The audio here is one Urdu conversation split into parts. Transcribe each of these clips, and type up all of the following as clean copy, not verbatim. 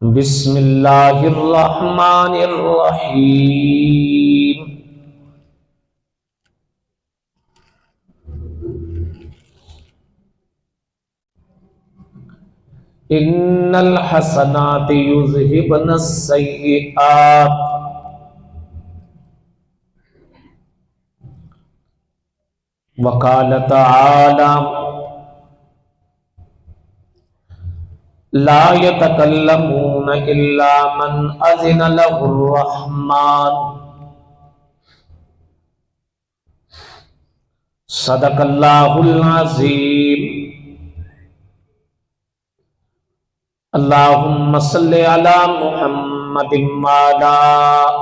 بسم اللہ الرحمن الرحیم ان الحسنات یذہبن السیئات وقال تعالی لا يتكلمون الا من اذن له الرحمن صدق اللہ العظیم اللہم صل علی محمد وعلی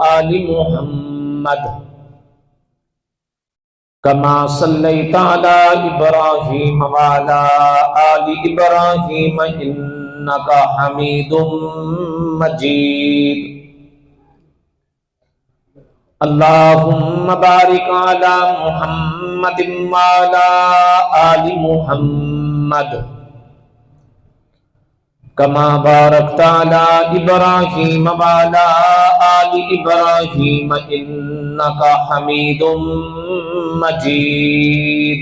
آل محمد کما صلیت علی ابراہیم وعلی آل ابراہیم انک حمید مجید اللہم بارک علی محمد وعلی آل محمد کما بارکت علی ابراہیم وعلی آل ابراہیم انک حمید مجید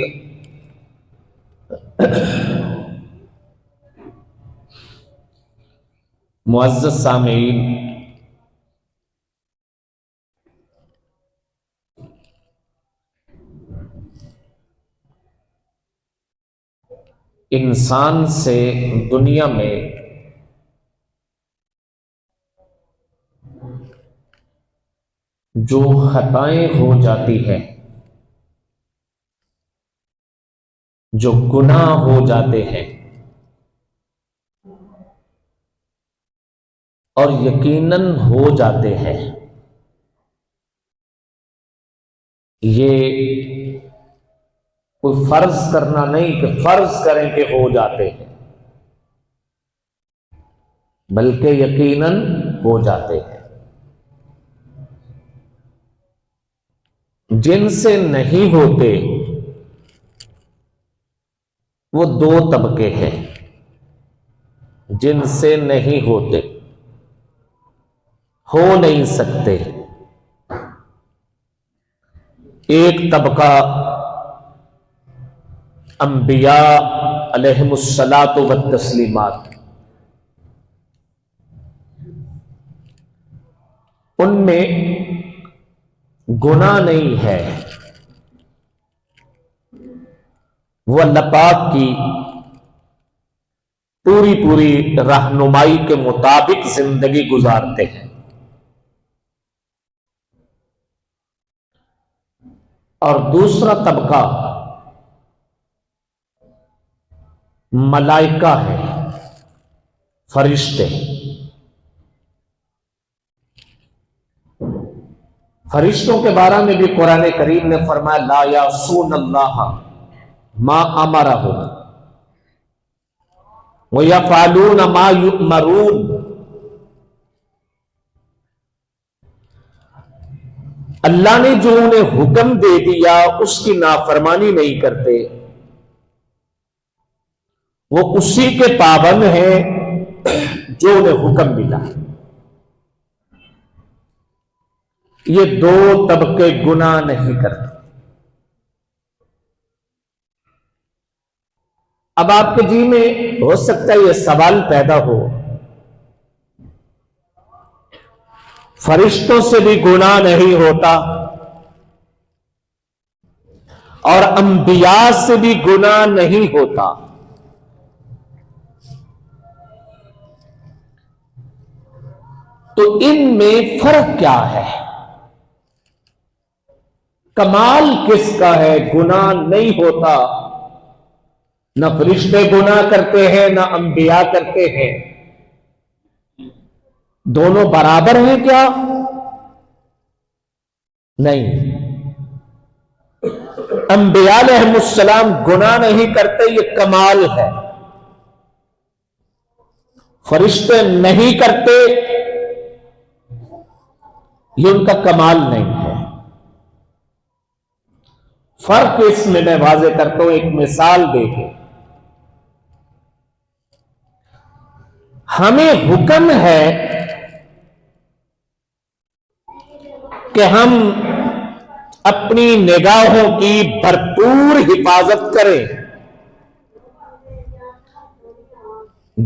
معزز سامعین، انسان سے دنیا میں جو خطائیں ہو جاتی ہے، جو گناہ ہو جاتے ہیں، اور یقیناً ہو جاتے ہیں، یہ کوئی فرض کرنا نہیں کہ فرض کریں کہ ہو جاتے ہیں، بلکہ یقیناً ہو جاتے ہیں۔ جن سے نہیں ہوتے وہ دو طبقے ہیں، جن سے نہیں ہوتے، ہو نہیں سکتے۔ ایک طبقہ انبیاء علیہم الصلاۃ والتسلیمات، ان میں گناہ نہیں ہے، وہ اللہ پاک کی پوری رہنمائی کے مطابق زندگی گزارتے ہیں، اور دوسرا طبقہ ملائکہ ہے، فرشتے۔ فرشتوں کے بارے میں بھی قرآن کریم نے فرمایا لا یعصون اللہ ما امرہم ویفعلون ما یؤمرون، اللہ نے جو انہیں حکم دے دیا اس کی نافرمانی نہیں کرتے، وہ اسی کے پابند ہیں جو انہیں حکم ملا۔ یہ دو طبقے گناہ نہیں کرتے۔ اب آپ کے جی میں ہو سکتا ہے یہ سوال پیدا ہو، فرشتوں سے بھی گناہ نہیں ہوتا اور انبیاء سے بھی گناہ نہیں ہوتا، تو ان میں فرق کیا ہے؟ کمال کس کا ہے؟ گناہ نہیں ہوتا، نہ فرشتے گناہ کرتے ہیں نہ انبیاء کرتے ہیں، دونوں برابر ہیں کیا؟ نہیں، انبیاء علیہم السلام گناہ نہیں کرتے، یہ کمال ہے۔ فرشتے نہیں کرتے، یہ ان کا کمال نہیں ہے۔ فرق اس میں واضح کرتا ہوں، ایک مثال دے کے۔ ہمیں حکم ہے کہ ہم اپنی نگاہوں کی بھرپور حفاظت کریں،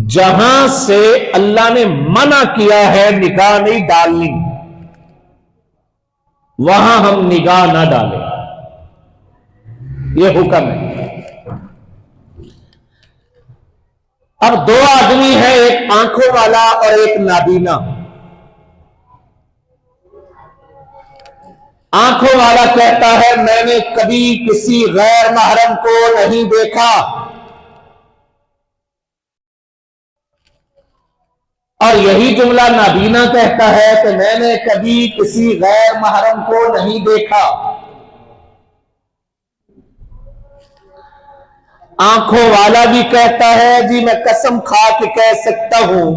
جہاں سے اللہ نے منع کیا ہے نگاہ نہیں ڈالنی، وہاں ہم نگاہ نہ ڈالیں، یہ حکم ہے۔ اب دو آدمی ہیں، ایک آنکھوں والا اور ایک نابینا۔ آنکھوں والا کہتا ہے میں نے کبھی کسی غیر محرم کو نہیں دیکھا، اور یہی جملہ نابینا کہتا ہے کہ میں نے کبھی کسی غیر محرم کو نہیں دیکھا۔ آنکھوں والا بھی کہتا ہے جی میں قسم کھا کے کہہ سکتا ہوں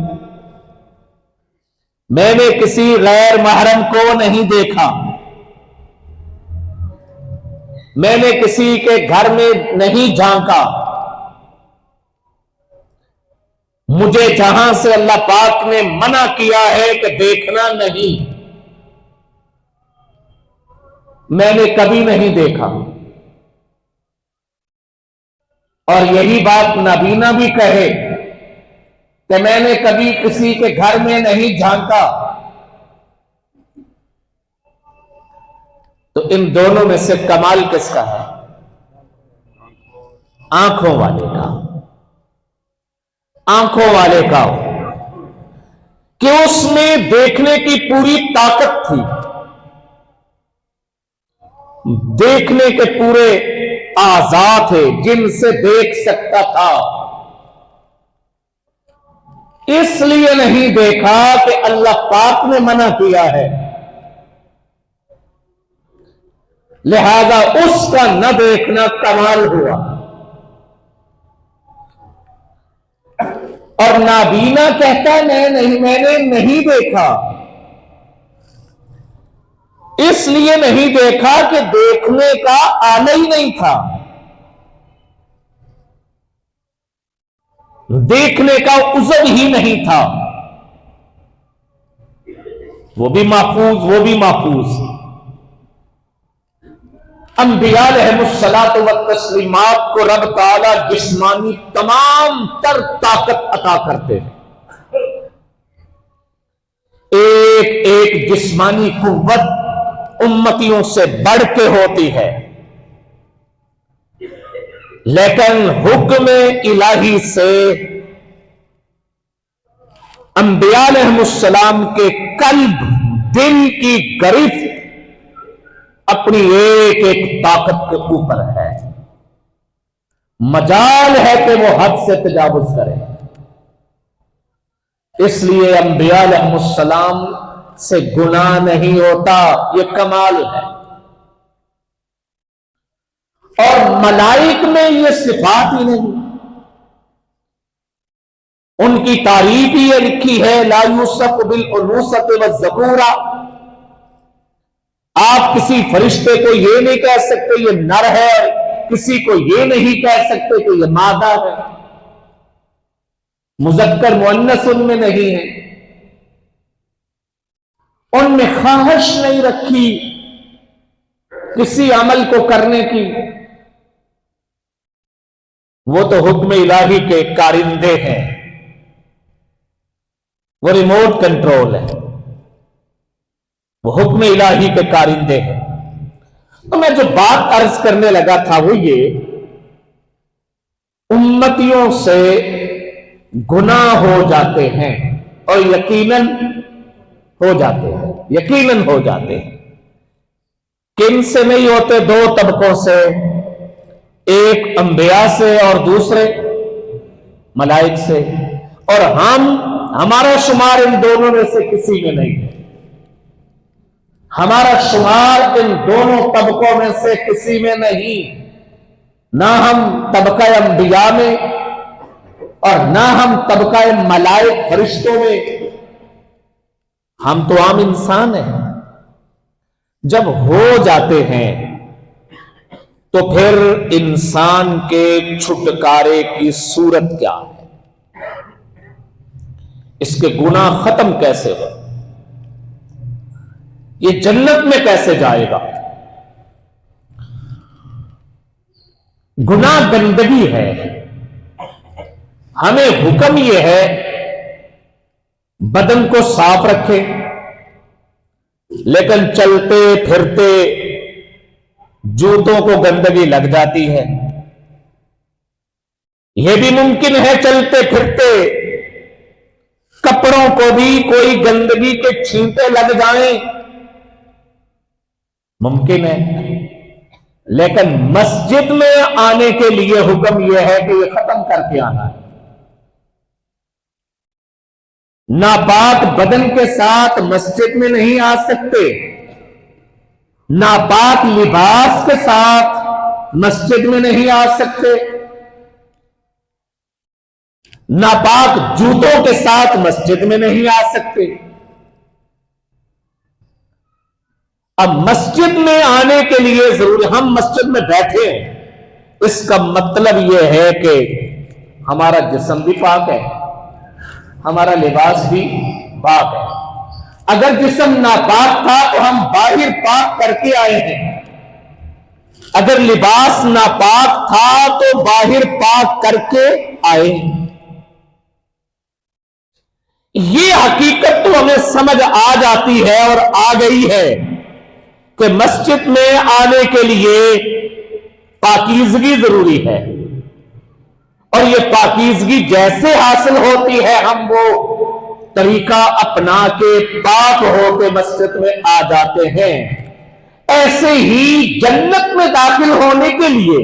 میں نے کسی غیر محرم کو نہیں دیکھا، میں نے کسی کے گھر میں نہیں جھانکا، مجھے جہاں سے اللہ پاک نے منع کیا ہے کہ دیکھنا نہیں، میں نے کبھی نہیں دیکھا۔ اور یہی بات نابینا بھی کہے کہ میں نے کبھی کسی کے گھر میں نہیں جھانکا، تو ان دونوں میں سے کمال کس کا ہے؟ آنکھوں والے کا۔ آنکھوں والے کا کہ اس میں دیکھنے کی پوری طاقت تھی، دیکھنے کے پورے اعضاء تھے جن سے دیکھ سکتا تھا، اس لیے نہیں دیکھا کہ اللہ پاک نے منع کیا ہے، لہذا اس کا نہ دیکھنا کمال ہوا۔ اور نابینا کہتا ہے میں نے نہیں دیکھا، اس لیے نہیں دیکھا کہ دیکھنے کا آلہ ہی نہیں تھا، دیکھنے کا عذر ہی نہیں تھا، وہ بھی محفوظ۔ انبیاء علیہم الصلاۃ والتسلیمات کو رب تعالی جسمانی تمام تر طاقت عطا کرتے ہیں، ایک ایک جسمانی قوت امتیوں سے بڑھ کے ہوتی ہے، لیکن حکم الہی سے انبیاء علیہم السلام کے قلب، دل کی گرفت اپنی ایک ایک طاقت کے اوپر ہے، مجال ہے کہ وہ حد سے تجاوز کرے، اس لیے انبیاء علیہم السلام سے گناہ نہیں ہوتا، یہ کمال ہے۔ اور ملائک میں یہ صفات ہی نہیں، ان کی تعریف ہی یہ لکھی ہے لا یوصف بالانوثۃ والذکورہ، آپ کسی فرشتے کو یہ نہیں کہہ سکتے یہ نر ہے، کسی کو یہ نہیں کہہ سکتے کہ یہ مادہ ہے، مذکر مؤنث ان میں نہیں ہے، ان میں خواہش نہیں رکھی کسی عمل کو کرنے کی، وہ تو حکم الہی کے کارندے ہیں، وہ ریموٹ کنٹرول ہے، وہ حکم الہی کے کارندے ہیں۔ تو میں جو بات عرض کرنے لگا تھا وہ یہ، امتیوں سے گناہ ہو جاتے ہیں، اور یقیناً ہو جاتے ہیں۔ کن سے نہیں ہوتے؟ دو طبقوں سے، ایک انبیاء سے اور دوسرے ملائک سے، اور ہمارا شمار ان دونوں میں سے کسی میں نہیں ہے، ہمارا شمار ان دونوں طبقوں میں سے کسی میں نہیں، نہ ہم طبقہ انبیاء میں اور نہ ہم طبقہ ملائک فرشتوں میں، ہم تو عام انسان ہیں۔ جب ہو جاتے ہیں تو پھر انسان کے چھٹکارے کی صورت کیا ہے؟ اس کے گناہ ختم کیسے ہو، یہ جنت میں کیسے جائے گا؟ گناہ گندگی ہے، ہمیں حکم یہ ہے بدن کو صاف رکھے، لیکن چلتے پھرتے جوتوں کو گندگی لگ جاتی ہے۔ یہ بھی ممکن ہے چلتے پھرتے کپڑوں کو بھی کوئی گندگی کے چھینٹے لگ جائیں، ممکن ہے، لیکن مسجد میں آنے کے لیے حکم یہ ہے کہ یہ ختم کر کے آنا ہے۔ ناپاک بدن کے ساتھ مسجد میں نہیں آ سکتے، ناپاک لباس کے ساتھ مسجد میں نہیں آ سکتے، ناپاک جوتوں کے ساتھ مسجد میں نہیں آ سکتے۔ اب مسجد میں آنے کے لیے ضروری، ہم مسجد میں بیٹھے ہیں، اس کا مطلب یہ ہے کہ ہمارا جسم بھی پاک ہے، ہمارا لباس بھی پاک ہے۔ اگر جسم ناپاک تھا تو ہم باہر پاک کر کے آئے ہیں، اگر لباس ناپاک تھا تو باہر پاک کر کے آئے ہیں۔ یہ حقیقت تو ہمیں سمجھ آ جاتی ہے اور آ گئی ہے کہ مسجد میں آنے کے لیے پاکیزگی ضروری ہے، اور یہ پاکیزگی جیسے حاصل ہوتی ہے ہم وہ طریقہ اپنا کے پاک ہو کے مسجد میں آ جاتے ہیں، ایسے ہی جنت میں داخل ہونے کے لیے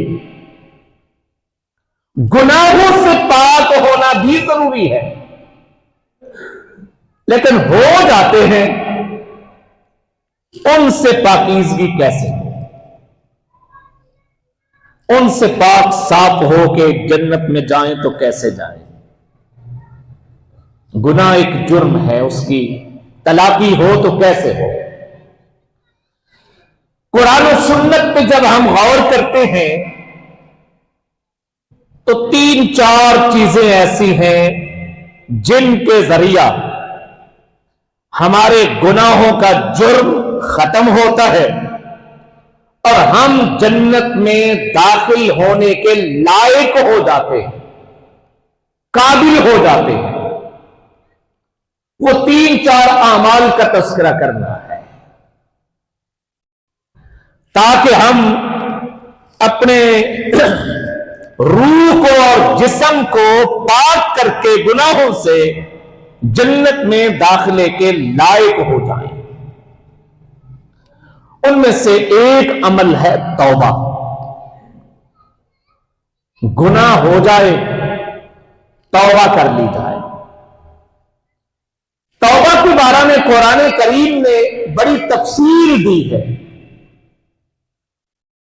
گناہوں سے پاک ہونا بھی ضروری ہے، لیکن ہو جاتے ہیں، ان سے پاکیزگی کیسے؟ ان سے پاک صاف ہو کے جنت میں جائیں تو کیسے جائیں؟ گناہ ایک جرم ہے، اس کی تلافی ہو تو کیسے ہو؟ قرآن و سنت پہ جب ہم غور کرتے ہیں تو 3-4 چیزیں ایسی ہیں جن کے ذریعہ ہمارے گناہوں کا جرم ختم ہوتا ہے اور ہم جنت میں داخل ہونے کے لائق ہو جاتے ہیں، قابل ہو جاتے ہیں۔ وہ 3-4 اعمال کا تذکرہ کرنا ہے تاکہ ہم اپنے روح کو اور جسم کو پاک کر کے گناہوں سے جنت میں داخلے کے لائق ہو جائیں۔ ان میں سے ایک عمل ہے توبہ۔ گناہ ہو جائے توبہ کر لی جائے۔ توبہ کے بارے میں قرآن کریم نے بڑی تفصیل دی ہے،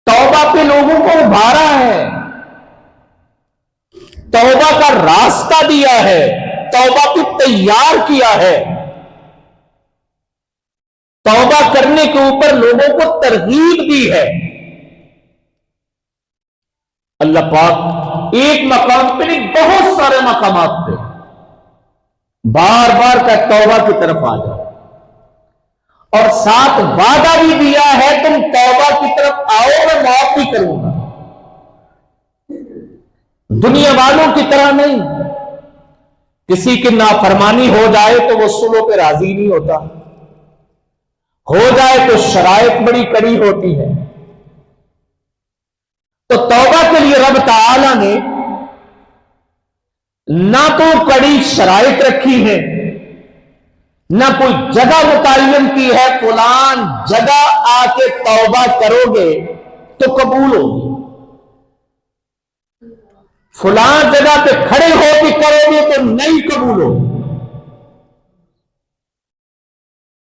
توبہ پہ لوگوں کو ابھارا ہے، توبہ کا راستہ دیا ہے، توبہ کو تیار کیا ہے، توبہ کرنے کے اوپر لوگوں کو ترغیب دی ہے۔ اللہ پاک ایک مقام پہ نہیں، بہت سارے مقامات پہ بار بار کا توبہ کی طرف آ جاؤ، اور ساتھ وعدہ بھی دیا ہے تم توبہ کی طرف آؤ میں معاف بھی کروں گا۔ دنیا والوں کی طرح نہیں، کسی کی نافرمانی ہو جائے تو وہ صلح پہ راضی نہیں ہوتا، ہو جائے تو شرائط بڑی کڑی ہوتی ہے۔ تو توبہ کے لیے رب تعالی نے نہ تو کڑی شرائط رکھی ہے، نہ کوئی جگہ متعین کی ہے فلان جگہ آ کے توبہ کرو گے تو قبول ہوگی، فلان جگہ پہ کھڑے ہو کے کرو گے تو نہیں قبول ہوگی۔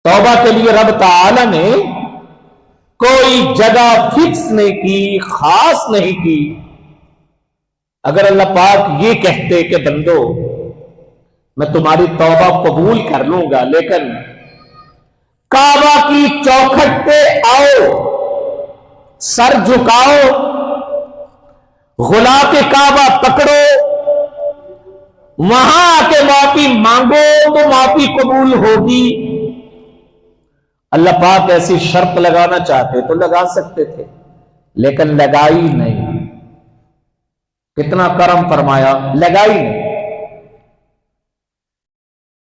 توبہ کے لیے رب تعالی نے کوئی جگہ فکس نہیں کی، خاص نہیں کی۔ اگر اللہ پاک یہ کہتے کہ بندو میں تمہاری توبہ قبول کر لوں گا، لیکن کعبہ کی چوکھٹ پہ آؤ، سر جھکاؤ، غلاف کعبہ پکڑو، وہاں آ کے معافی مانگو، قبول ہوگی؟ اللہ پاک ایسی شرط لگانا چاہتے تو لگا سکتے تھے، لیکن لگائی نہیں۔ کتنا کرم فرمایا، لگائی نہیں۔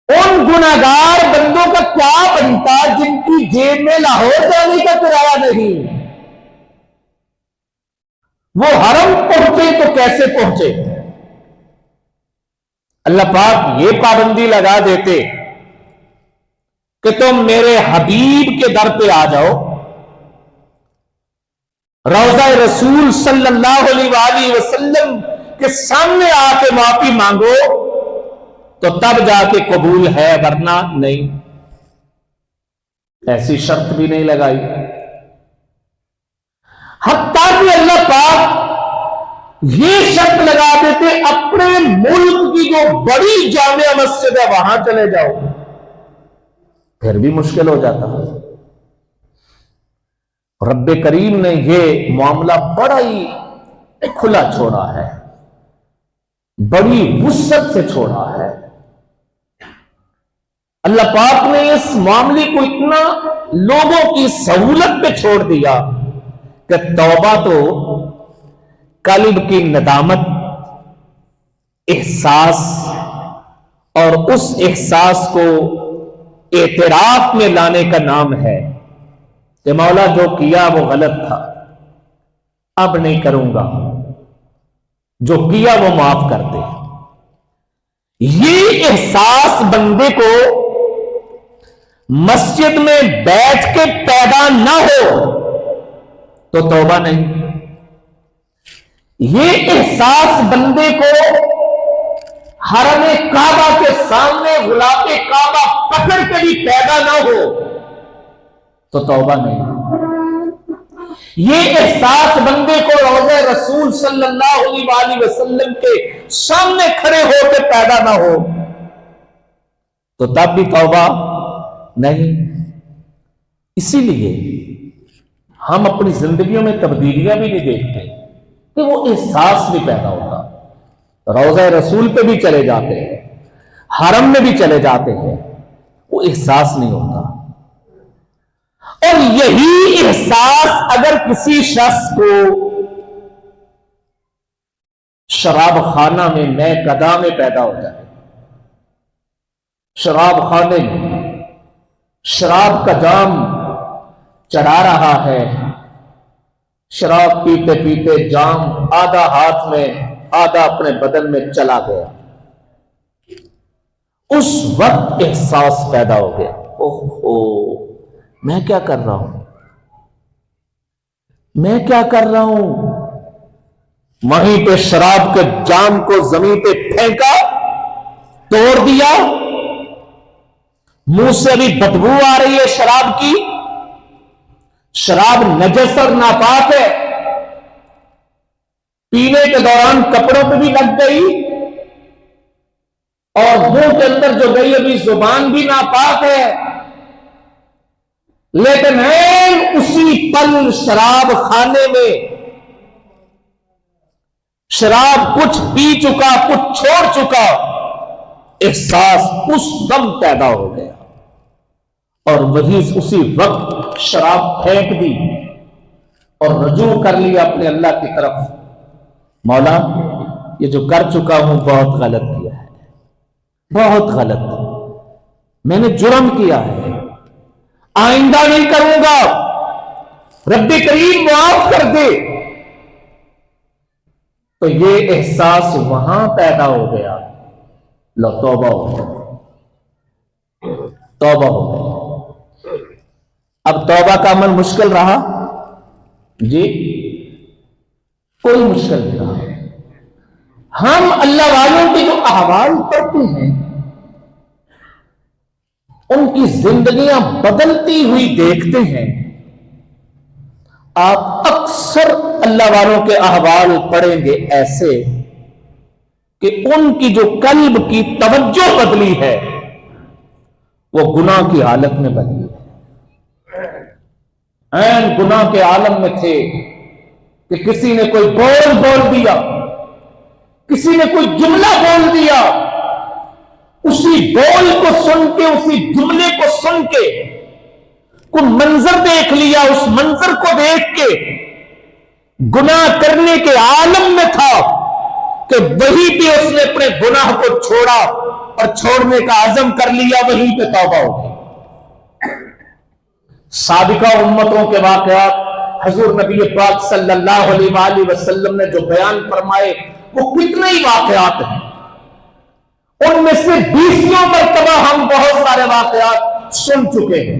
ان گناہگار بندوں کا کیا بنتا جن کی جیب میں لاہور جانے کا کرایہ نہیں؟ وہ حرم پہنچے تو کیسے پہنچے؟ اللہ پاک یہ پابندی لگا دیتے کہ تم میرے حبیب کے در پہ آ جاؤ، روضہ رسول صلی اللہ علیہ وآلہ وسلم کے سامنے آ کے معافی مانگو تو تب جا کے قبول ہے، ورنہ نہیں۔ ایسی شرط بھی نہیں لگائی۔ حتیٰ کہ اللہ پاک یہ شرط لگا دیتے اپنے ملک کی جو بڑی جامع مسجد ہے وہاں چلے جاؤ، پھر بھی مشکل ہو جاتا۔ رب کریم نے یہ معاملہ بڑا ہی کھلا چھوڑا ہے، بڑی وسعت سے چھوڑا ہے۔ اللہ پاک نے اس معاملے کو اتنا لوگوں کی سہولت پہ چھوڑ دیا کہ توبہ تو قلب کی ندامت، احساس، اور اس احساس کو اعتراف میں لانے کا نام ہے کہ مولا جو کیا وہ غلط تھا، اب نہیں کروں گا، جو کیا وہ معاف کر دے۔ یہ احساس بندے کو مسجد میں بیٹھ کے پیدا نہ ہو تو توبہ نہیں۔ یہ احساس بندے کو حرم کعبہ کے سامنے غلاف کعبہ پکڑ کے بھی پیدا نہ ہو تو توبہ نہیں۔ یہ احساس بندے کو روضہ رسول صلی اللہ علیہ وآلہ وسلم کے سامنے کھڑے ہو کے پیدا نہ ہو تو تب بھی توبہ نہیں۔ اسی لیے ہم اپنی زندگیوں میں تبدیلیاں بھی نہیں دیکھتے کہ وہ احساس بھی پیدا ہوتا۔ روضہ رسول پہ بھی چلے جاتے ہیں، حرم میں بھی چلے جاتے ہیں، وہ احساس نہیں ہوتا۔ اور یہی احساس اگر کسی شخص کو شراب خانہ میں نئے قدا میں پیدا ہو جائے، شراب خانے میں شراب کا جام چڑھا رہا ہے، شراب پیتے پیتے جام آدھا ہاتھ میں آدھا اپنے بدن میں چلا گیا، اس وقت احساس پیدا ہو گیا، اوہو میں کیا کر رہا ہوں، میں کیا کر رہا ہوں۔ وہیں پہ شراب کے جام کو زمین پہ پھینکا، توڑ دیا، منہ سے بھی بدبو آ رہی ہے شراب کی، شراب نجس اور ناپاک ہے، پینے کے دوران کپڑوں پہ بھی لگ گئی اور منہ کے اندر جو گئی ابھی زبان بھی ناپاک ہے، لیکن ہے اسی پل شراب خانے میں شراب کچھ پی چکا، کچھ چھوڑ چکا، احساس اس دم پیدا ہو گیا اور وہی اسی وقت شراب پھینک دی اور رجوع کر لیا اپنے اللہ کی طرف، مولا یہ جو کر چکا ہوں بہت غلط کیا ہے، بہت غلط، میں نے جرم کیا ہے، آئندہ نہیں کروں گا، رب کریم معاف کر دے۔ تو یہ احساس وہاں پیدا ہو گیا، لو توبہ ہو گیا، توبہ ہو گیا۔ اب توبہ کا عمل مشکل رہا؟ جی کوئی مشکل نہیں رہا۔ ہم اللہ والوں کے جو احوال پڑھتے ہیں ان کی زندگیاں بدلتی ہوئی دیکھتے ہیں۔ آپ اکثر اللہ والوں کے احوال پڑھیں گے ایسے کہ ان کی جو قلب کی توجہ بدلی ہے وہ گناہ کی حالت میں بدلی ہے۔ عین گناہ کے عالم میں تھے کہ کسی نے کوئی بول دیا، کسی نے کوئی جملہ بول دیا، اسی بول کو سن کے، اسی جملے کو سن کے کوئی منظر دیکھ لیا، اس منظر کو دیکھ کے گناہ کرنے کے عالم میں تھا کہ وہیں پہ اس نے اپنے گناہ کو چھوڑا اور چھوڑنے کا عزم کر لیا، وہیں پہ توبہ ہو گئی۔ سابقہ امتوں کے واقعات حضور نبی پاک صلی اللہ علیہ وآلہ وسلم نے جو بیان فرمائے وہ کتنے ہی واقعات ہیں، ان میں سے 20 مرتبہ ہم بہت سارے واقعات سن چکے ہیں۔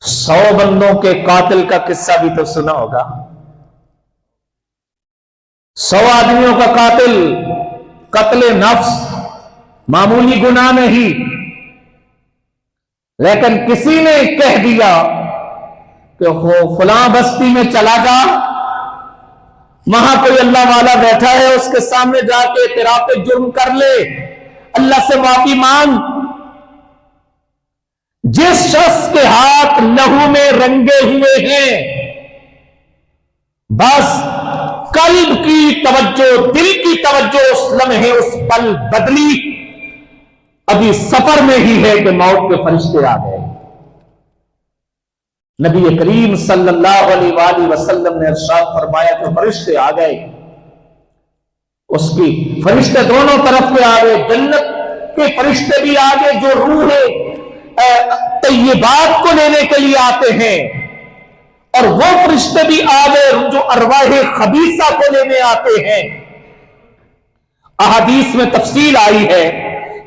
100 بندوں کے قاتل کا قصہ بھی تو سنا ہوگا، 100 آدمیوں کا قاتل، قتل نفس معمولی گناہ نہیں، لیکن کسی نے کہہ دیا کہ وہ فلاں بستی میں چلا جا، وہاں کوئی اللہ والا بیٹھا ہے، اس کے سامنے جا کے اعتراف جرم کر لے، اللہ سے معافی مانگ۔ جس شخص کے ہاتھ لہو میں رنگے ہوئے ہیں، بس قلب کی توجہ، دل کی توجہ اس لمحے، اس پل بدلی، ابھی سفر میں ہی ہے کہ موت کے فرشتے آ گئے۔ نبی کریم صلی اللہ علیہ وآلہ وسلم نے ارشاد فرمایا کہ فرشتے آ گئے، اس کی فرشتے دونوں طرف کے آ گئے، جنت کے فرشتے بھی آ گئے جو روح طیبات کو لینے کے لیے آتے ہیں، اور وہ فرشتے بھی آ گئے جو ارواح خبیثہ کو لینے آتے ہیں۔ احادیث میں تفصیل آئی ہے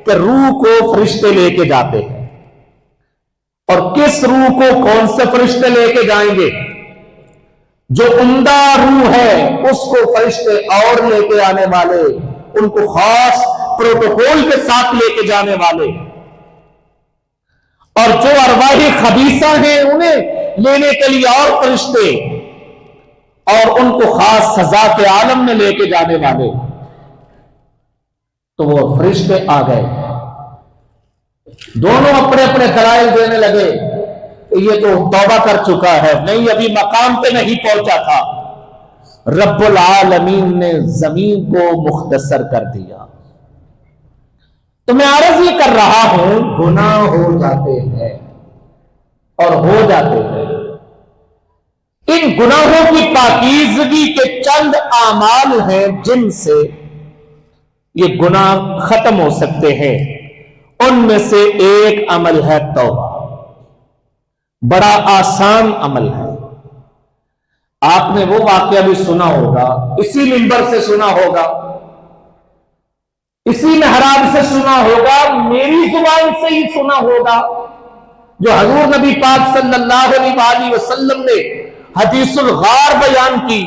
کہ روح کو فرشتے لے کے جاتے ہیں، اور کس روح کو کون سے فرشتے لے کے جائیں گے؟ جو عمدہ روح ہے اس کو فرشتے اور لے کے آنے والے، ان کو خاص پروٹوکول کے ساتھ لے کے جانے والے، اور جو ارواح خبیثہ ہیں انہیں لینے کے لیے اور فرشتے، اور ان کو خاص سزا کے عالم میں لے کے جانے والے۔ تو وہ فرشتے آ گئے، دونوں اپنے اپنے دلائل دینے لگے کہ یہ تو توبہ کر چکا ہے، نہیں ابھی مقام پہ نہیں پہنچا تھا۔ رب العالمین نے زمین کو مختصر کر دیا۔ تو میں عرض یہ کر رہا ہوں، گناہ ہو جاتے ہیں اور ہو جاتے ہیں، ان گناہوں کی پاکیزگی کے چند اعمال ہیں جن سے یہ گناہ ختم ہو سکتے ہیں۔ ان میں سے ایک عمل ہے توبہ، بڑا آسان عمل ہے۔ آپ نے وہ واقعہ بھی سنا ہوگا، اسی منبر سے سنا ہوگا، اسی محراب سے سنا ہوگا، میری زبان سے ہی سنا ہوگا، جو حضور نبی پاک صلی اللہ علیہ وآلہ وسلم نے حدیث الغار بیان کی۔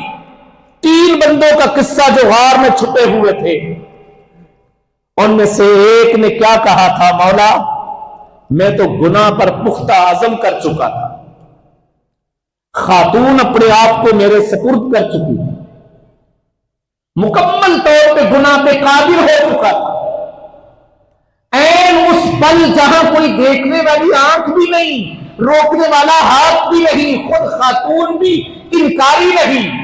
3 بندوں کا قصہ جو غار میں چھپے ہوئے تھے، ان میں سے ایک نے کیا کہا تھا؟ مولا میں تو گناہ پر پختہ عزم کر چکا تھا، خاتون اپنے آپ کو میرے سپرد کر چکی تھی، مکمل طور پہ گناہ پہ قادر ہو چکا تھا، عین اس پل جہاں کوئی دیکھنے والی آنکھ بھی نہیں، روکنے والا ہاتھ بھی نہیں، خود خاتون بھی انکاری نہیں،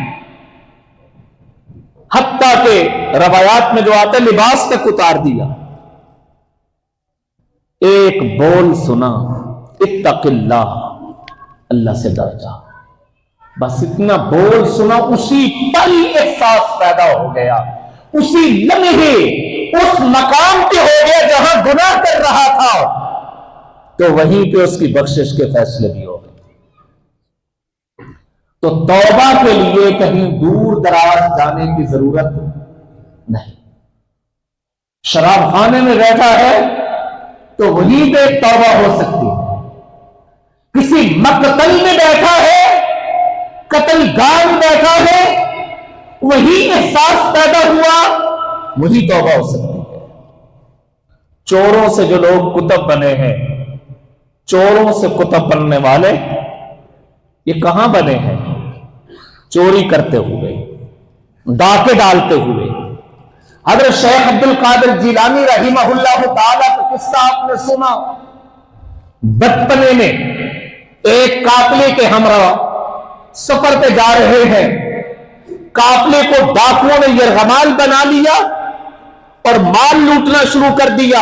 حتیٰ کہ روایات میں جو آتا ہے لباس تک اتار دیا۔ ایک بول سنا، اتق اللہ، اللہ سے ڈر جا، بس اتنا بول سنا، اسی پل احساس پیدا ہو گیا، اسی لمحے اس مقام پہ ہو گیا جہاں گناہ کر رہا تھا، تو وہیں پہ اس کی بخشش کے فیصلے بھی ہو گئے۔ تو توبہ کے لیے کہیں دور دراز جانے کی ضرورت نہیں۔ شراب خانے میں بیٹھا ہے تو وہیں پہ توبہ ہو سکتی ہے، کسی مقتل میں بیٹھا ہے، قتل گاہ میں بیٹھا ہے، وہی احساس پیدا ہوا، وہی توبہ ہو سکتی ہے۔ چوروں سے جو لوگ کتب بنے ہیں، چوروں سے کتب بننے والے، یہ کہاں بنے ہیں؟ چوری کرتے ہوئے، ڈاکے ڈالتے ہوئے۔ حضرت شیخ عبد القادر جیلانی رحمہ اللہ تعالیٰ کا قصہ آپ نے سنا، بچپنے میں ایک قافلے کے ہمراہ سفر پہ جا رہے ہیں، قافلے کو ڈاکوؤں نے یرغمال بنا لیا اور مال لوٹنا شروع کر دیا.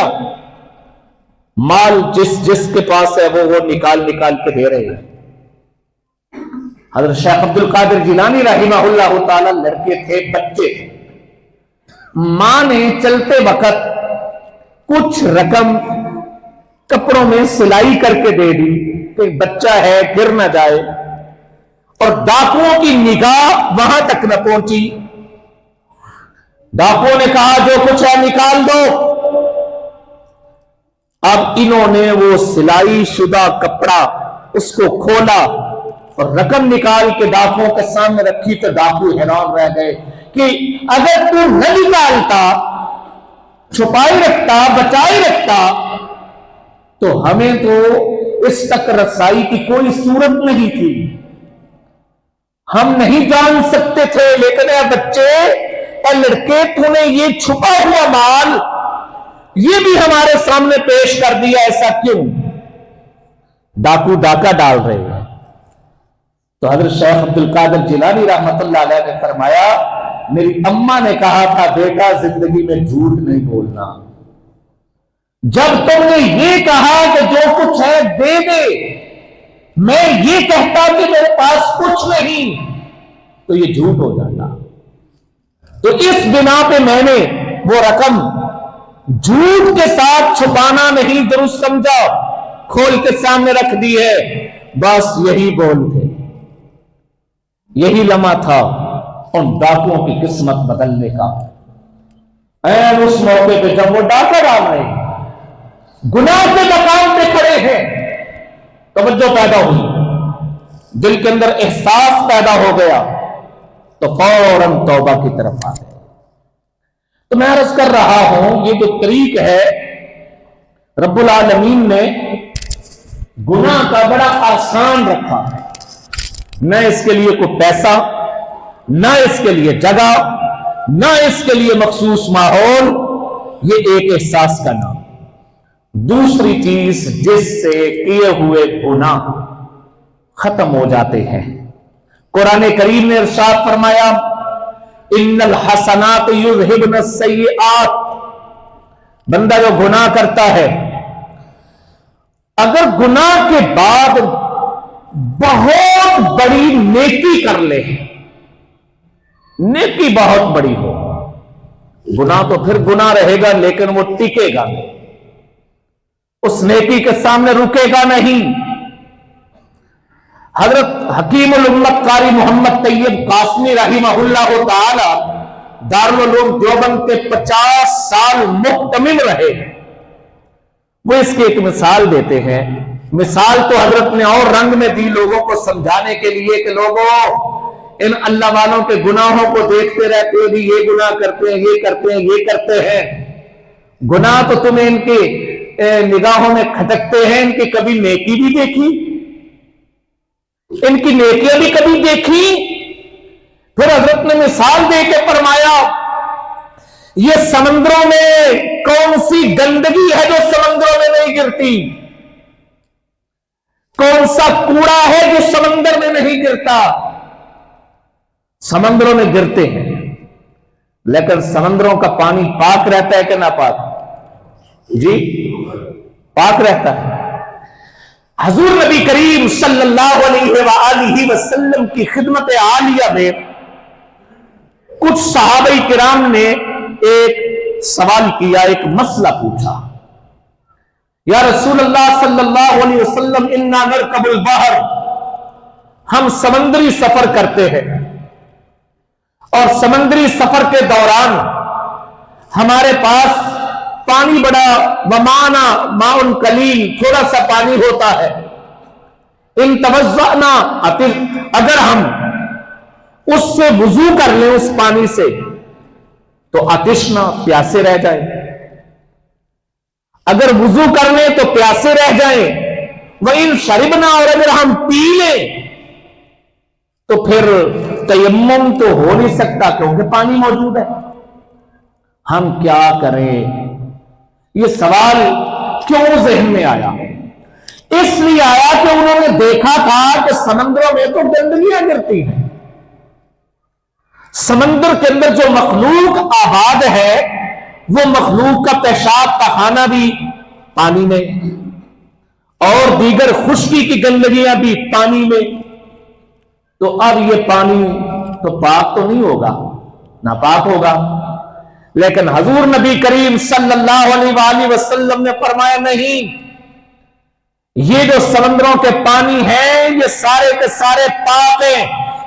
مال جس کے پاس ہے وہ نکال کے دے رہے ہیں. حضرت شیخ عبد القادر جیلانی رحمہ اللہ تعالی لڑکے تھے, بچے تھے. ماں نے چلتے وقت کچھ رقم کپڑوں میں سلائی کر کے دے دی کہ بچہ ہے گر نہ جائے, اور ڈاکوؤں کی نگاہ وہاں تک نہ پہنچی. ڈاکوؤں نے کہا جو کچھ ہے نکال دو. اب انہوں نے وہ سلائی شدہ کپڑا اس کو کھولا اور رقم نکال کے ڈاکوؤں کے سامنے رکھی تو ڈاکو حیران رہ گئے کہ اگر تو نہ نکالتا, چھپائی رکھتا, بچائی رکھتا تو ہمیں تو اس تک رسائی کی کوئی صورت نہیں تھی, ہم نہیں جان سکتے تھے. لیکن اے بچے اور لڑکے, تو نے یہ چھپا ہوا مال یہ بھی ہمارے سامنے پیش کر دیا, ایسا کیوں؟ ڈاکو ڈاکہ ڈال رہے ہیں. تو حضرت شیخ عبد القادر جیلانی رحمت اللہ علیہ نے فرمایا میری اماں نے کہا تھا بیٹا زندگی میں جھوٹ نہیں بولنا. جب تم نے یہ کہا کہ جو کچھ ہے دے دے, میں یہ کہتا کہ میرے پاس کچھ نہیں, تو یہ جھوٹ ہو جاتا. تو اس بنا پہ میں نے وہ رقم جھوٹ کے ساتھ چھپانا نہیں درست سمجھا, کھول کے سامنے رکھ دی ہے. بس یہی بول تھے, یہی لمحہ تھا ان ڈاکوؤں کی قسمت بدلنے کا. این اس موقع پہ جب وہ ڈاکہ ڈال رہے ہیں, گناہ کے مقام پہ کھڑے ہیں, توجہ پیدا ہوئی, دل کے اندر احساس پیدا ہو گیا, تو فوراً توبہ کی طرف آ گئے. تو میں عرض کر رہا ہوں یہ جو طریق ہے رب العالمین نے گناہ کا بڑا آسان رکھا ہے. نہ اس کے لیے کوئی پیسہ, نہ اس کے لیے جگہ, نہ اس کے لیے مخصوص ماحول, یہ ایک احساس کا نام. دوسری چیز جس سے کیے ہوئے گناہ ختم ہو جاتے ہیں. قرآن کریم نے ارشاد فرمایا ان الحسنات یذہبن السیئات. بندہ جو گناہ کرتا ہے, اگر گناہ کے بعد بہت بڑی نیکی کر لے, نیکی بہت بڑی ہو, گناہ تو پھر گناہ رہے گا لیکن وہ ٹکے گا نہیں, اس نیکی کے سامنے رکے گا نہیں. حضرت حکیم الامت قاری محمد طیب قاسمی رحمہ اللہ تعالی دارالعلوم دیوبند کے 50 سال مہتمم رہے. وہ اس کی ایک مثال دیتے ہیں. مثال تو حضرت نے اور رنگ میں دی لوگوں کو سمجھانے کے لیے کہ لوگوں ان اللہ والوں کے گناہوں کو دیکھتے رہتے بھی, یہ گناہ کرتے ہیں, یہ کرتے ہیں, یہ کرتے ہیں. گناہ تو تمہیں ان کے نگاہوں میں کھٹکتے ہیں, ان کی کبھی نیکی بھی دیکھی, ان کی نیکیاں بھی کبھی دیکھی. پھر حضرت نے مثال دے کے فرمایا یہ سمندروں میں کون سی گندگی ہے جو سمندروں میں نہیں گرتی, کون سا کوڑا ہے جو سمندر میں نہیں گرتا. سمندروں میں گرتے ہیں لیکن سمندروں کا پانی پاک رہتا ہے کہ ناپاک؟ جی پاک رہتا ہے. حضور نبی کریم صلی اللہ علیہ وآلہ وسلم کی خدمت عالیہ میں کچھ صحابہ کرام نے ایک سوال کیا, ایک مسئلہ پوچھا. یا رسول اللہ صلی اللہ علیہ وسلم انا نرکب البحر, ہم سمندری سفر کرتے ہیں اور سمندری سفر کے دوران ہمارے پاس پانی بڑا ومانا ماء قلیل, تھوڑا سا پانی ہوتا ہے. ان توضأنا, اگر ہم اس سے وضو کر لیں اس پانی سے تو عطشنا, پیاسے رہ جائیں. اگر وضو کر لیں تو پیاسے رہ جائیں. وَإِن شَرِبْنَا, اور اگر ہم پی لیں تو پھر تیمم تو ہو نہیں سکتا کیونکہ پانی موجود ہے. ہم کیا کریں؟ یہ سوال کیوں ذہن میں آیا؟ اس لیے آیا کہ انہوں نے دیکھا تھا کہ سمندروں میں تو گندگیاں گرتی ہیں. سمندر کے اندر جو مخلوق آباد ہے وہ مخلوق کا پیشاب پخانہ بھی پانی میں، اور دیگر خشکی کی گندگیاں بھی پانی میں. تو اب یہ پانی تو پاک تو نہیں ہوگا، ناپاک ہوگا. لیکن حضور نبی کریم صلی اللہ علیہ وآلہ وسلم نے فرمایا نہیں، یہ جو سمندروں کے پانی ہیں یہ سارے کے سارے پاک ہیں،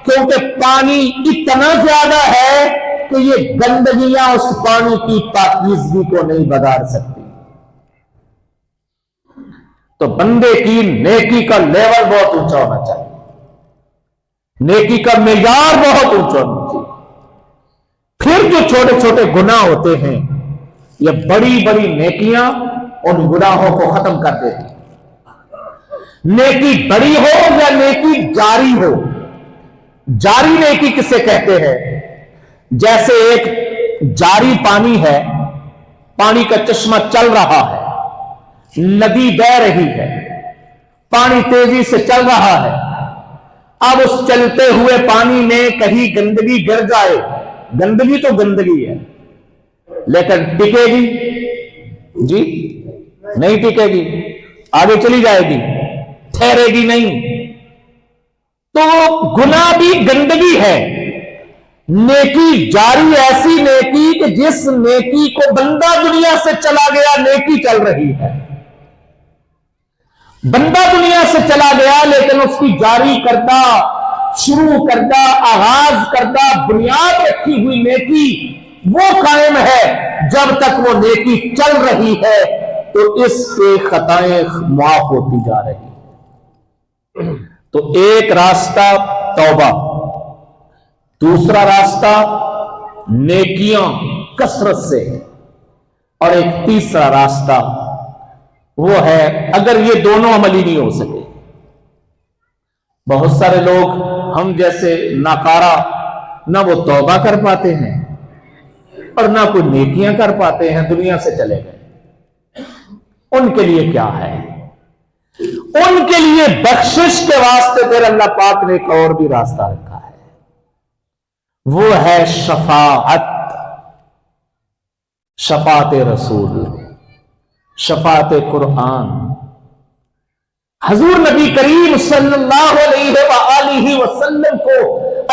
کیونکہ پانی اتنا زیادہ ہے کہ یہ گندگیاں اس پانی کی پاکیزگی کو نہیں بگاڑ سکتی. تو بندے کی نیکی کا لیول بہت اونچا ہونا چاہیے، نیکی کا معیار بہت اونچا ہونا چاہیے. پھر جو چھوٹے چھوٹے گناہ ہوتے ہیں، یہ بڑی بڑی نیکیاں ان گناہوں کو ختم کر دیتی. نیکی بڑی ہو یا نیکی جاری ہو. جاری نیکی کسے کہتے ہیں؟ جیسے ایک جاری پانی ہے، پانی کا چشمہ چل رہا ہے، ندی بہہ رہی ہے، پانی تیزی سے چل رہا ہے. اب اس چلتے ہوئے پانی میں کہیں گندگی گر جائے، گندگی تو گندگی ہے لیکن ٹکے گی؟ جی نہیں ٹکے گی، آگے چلی جائے گی، ٹھہرے گی نہیں. تو گناہ بھی گندگی ہے. نیکی جاری ایسی نیکی کہ جس نیکی کو بندہ دنیا سے چلا گیا نیکی چل رہی ہے. بندہ دنیا سے چلا گیا لیکن اس کی جاری کردہ، شروع کردہ، آغاز کردہ، بنیاد رکھی ہوئی نیکی وہ قائم ہے. جب تک وہ نیکی چل رہی ہے تو اس کے خطائیں معاف ہوتی جا رہی. تو ایک راستہ توبہ، دوسرا راستہ نیکیاں کثرت سے، اور ایک تیسرا راستہ وہ ہے اگر یہ دونوں عملی نہیں ہو سکے. بہت سارے لوگ ہم جیسے ناکارہ، نہ وہ توبہ کر پاتے ہیں اور نہ کوئی نیکیاں کر پاتے ہیں، دنیا سے چلے گئے. ان کے لیے کیا ہے؟ ان کے لیے بخشش کے واسطے پھر اللہ پاک نے ایک اور بھی راستہ رکھا ہے، وہ ہے شفاعت. شفاعت رسول، شفاعت قرآن. حضور نبی کریم صلی اللہ علیہ وآلہ وسلم کو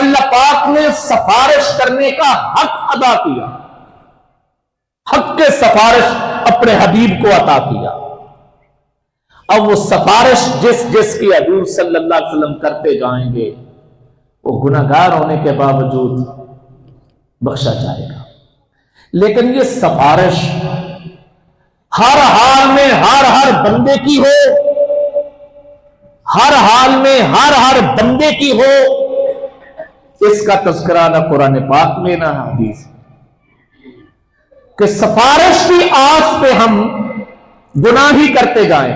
اللہ پاک نے سفارش کرنے کا حق ادا کیا، حق کے سفارش اپنے حبیب کو عطا کیا. اب وہ سفارش جس جس کی حضور صلی اللہ علیہ وسلم کرتے جائیں گے وہ گناہگار ہونے کے باوجود بخشا جائے گا. لیکن یہ سفارش ہر حال میں ہر بندے کی ہو، ہر حال میں ہر بندے کی ہو، اس کا تذکرہ نہ قرآن پاک میں نہ حدیث کہ سفارش کی آس پہ ہم گناہ ہی کرتے جائیں،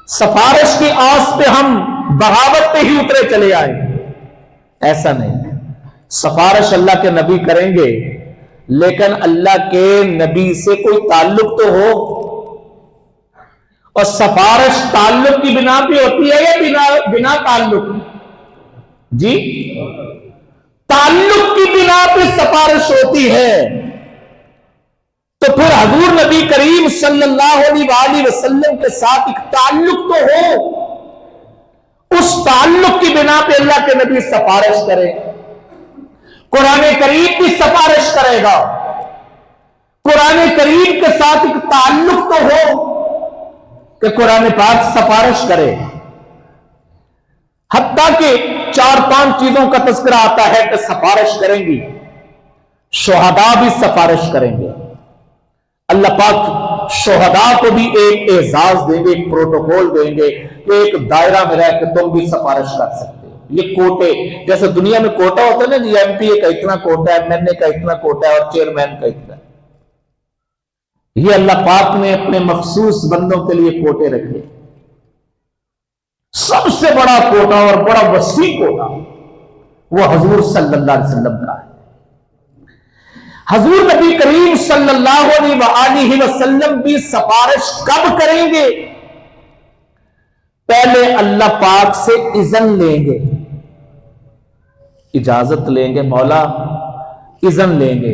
سفارش کی آس پہ ہم بغاوت پہ ہی اترے چلے آئیں. ایسا نہیں. سفارش اللہ کے نبی کریں گے لیکن اللہ کے نبی سے کوئی تعلق تو ہو. اور سفارش تعلق کی بنا پہ ہوتی ہے یا بنا تعلق؟ جی تعلق کی بنا پہ سفارش ہوتی ہے. تو پھر حضور نبی کریم صلی اللہ علیہ وآلہ وسلم کے ساتھ ایک تعلق تو ہو، اس تعلق کی بنا پہ اللہ کے نبی سفارش کرے. قرآن کریم کی سفارش کرے گا، قرآن کریم کے ساتھ ایک تعلق تو ہو کہ قرآن پاک سفارش کرے. حتیٰ کہ 4-5 چیزوں کا تذکرہ آتا ہے کہ سفارش کریں گی. شہداء بھی سفارش کریں گے. اللہ پاک شہداء کو بھی ایک اعزاز دیں گے، ایک پروٹوکول دیں گے کہ ایک دائرہ میں رہ کے تم بھی سفارش کر سکتے ہو. یہ کوٹے جیسے دنیا میں کوٹا ہوتا ہے نا جی، ایم پی اے کا اتنا کوٹا ہے، MNA کا اتنا کوٹا ہے اور چیئرمین کا اتنا. یہ اللہ پاک نے اپنے مخصوص بندوں کے لیے کوٹے رکھے. سب سے بڑا کوٹا اور بڑا وسیع کوٹا وہ حضور صلی اللہ علیہ وسلم کا ہے. حضور نبی کریم صلی اللہ علیہ وآلہ وسلم بھی سفارش کب کریں گے؟ پہلے اللہ پاک سے اذن لیں گے، اجازت لیں گے، مولا اذن لیں گے